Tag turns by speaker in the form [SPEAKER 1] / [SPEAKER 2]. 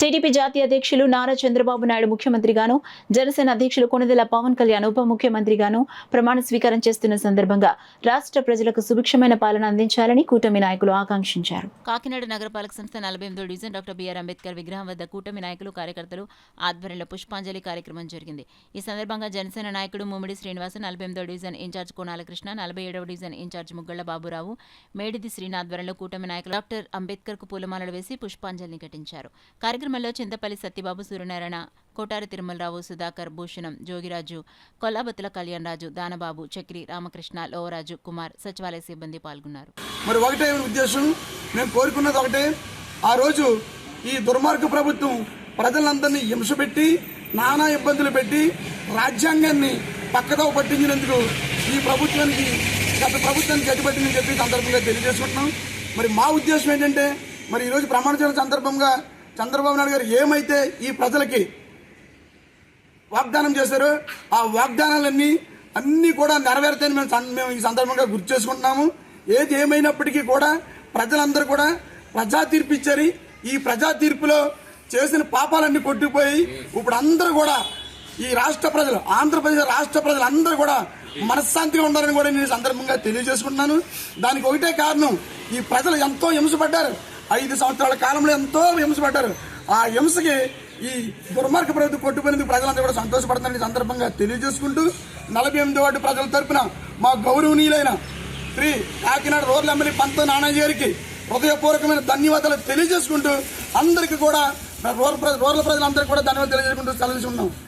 [SPEAKER 1] TDP జాతీయ అధ్యక్షులు నారా చంద్రబాబు నాయుడు ముఖ్యమంత్రిగాను, జనసేన అధ్యక్షులు కొణిదెల పవన్ కళ్యాణ్ ఉప ముఖ్యమంత్రిగాను ప్రమాణ స్వీకారం చేస్తున్న సందర్భంగా రాష్ట్ర ప్రజలకు సుభిక్షమైన పాలన అందించాలని కూటమి నాయకులు ఆకాంక్షించారు. కాకినాడ నగరపాలక సంస్థ 48వ డివిజన్ డాక్టర్ బిఆర్ అంబేద్కర్ విగ్రహం వద్ద కూటమి నాయకులు, కార్యకర్తలు ఆధ్వర్యంలో పుష్పాంజలి కార్యక్రమం జరిగింది. ఈ సందర్భంగా జనసేన నాయకుడు ముమ్మిడి శ్రీనివాస్, 48వ డివిజన్ ఇన్ఛార్జ్ కోనాల కృష్ణ, 47వ డివిజన్ ఇన్ఛార్జ్ ముగ్గళ్ల బాబురావు, మేడిది శ్రీనాథ్ ఆధ్వర్యంలో కూటమి నాయకులు డాక్టర్ అంబేద్కర్ కు పూలమాలలు వేసి పుష్పాంజలిని ఘటించారు. కార్యక్రమంలో చింతపల్లి సత్యబాబు, సూర్యనారాయణ, కోటారి తిరుమలరావు, సుధాకర్, భూషణం, జోగిరాజు, కొల్లాబత్తుల కళ్యాణ్ రాజు, దానబాబు, చక్రి, రామకృష్ణ, లోవరాజు, కుమార్, సచివాలయ సిబ్బంది పాల్గొన్నారు.
[SPEAKER 2] మరి ఒకటే ఉద్దేశం, మేము కోరుకున్నది ఒకటే. ఆ రోజు ఈ దుర్మార్గ ప్రభుత్వం ప్రజలందరినీ హింసపెట్టి, నానా ఇబ్బందులు పెట్టి, రాజ్యాంగాన్ని పక్కదో పట్టించినందుకు ఈ ప్రభుత్వానికి గత ప్రభుత్వానికి గతిపట్టిందని చెప్పి సందర్భంగా తెలియజేసుకుంటున్నాం. మరి మా ఉద్దేశం ఏంటంటే, మరి ఈరోజు ప్రమాణ సందర్భంగా చంద్రబాబు నాయుడు గారు ఏమైతే ఈ ప్రజలకి వాగ్దానం చేశారో ఆ వాగ్దానాలన్నీ కూడా నెరవేరుతాయని మేము ఈ సందర్భంగా గుర్తు చేసుకుంటున్నాము. ఏది ఏమైనప్పటికీ కూడా ప్రజలందరూ కూడా ప్రజా తీర్పు ఇచ్చారు. ఈ ప్రజా తీర్పులో చేసిన పాపాలన్నీ కొట్టుకుపోయి ఇప్పుడు అందరూ కూడా ఈ రాష్ట్ర ప్రజలు, ఆంధ్రప్రదేశ్ రాష్ట్ర ప్రజలు అందరూ కూడా మనశ్శాంతిగా ఉండాలని కూడా నేను ఈ సందర్భంగా తెలియజేసుకుంటున్నాను. దానికి ఒకటే కారణం, ఈ ప్రజలు ఎంతో హింసపడ్డారు. 5 సంవత్సరాల కాలంలో ఎంతో హింసపడ్డారు. ఆ హింసకి ఈ దుర్మార్గ ప్రభుత్వం కొట్టుకునేందుకు ప్రజలందరూ కూడా సంతోషపడుతున్నారని సందర్భంగా తెలియజేసుకుంటూ 48వ వార్డు ప్రజల తరఫున మా గౌరవనీయులైన శ్రీ కాకినాడ రూరల్ ఎమ్మెల్యే పంత నానాజీ గారికి హృదయపూర్వకమైన ధన్యవాదాలు తెలియజేసుకుంటూ అందరికీ కూడా రూరల్ ప్రజలందరికీ కూడా ధన్యవాదాలు తెలియజేసుకుంటూ సెలవు ఉన్నాం.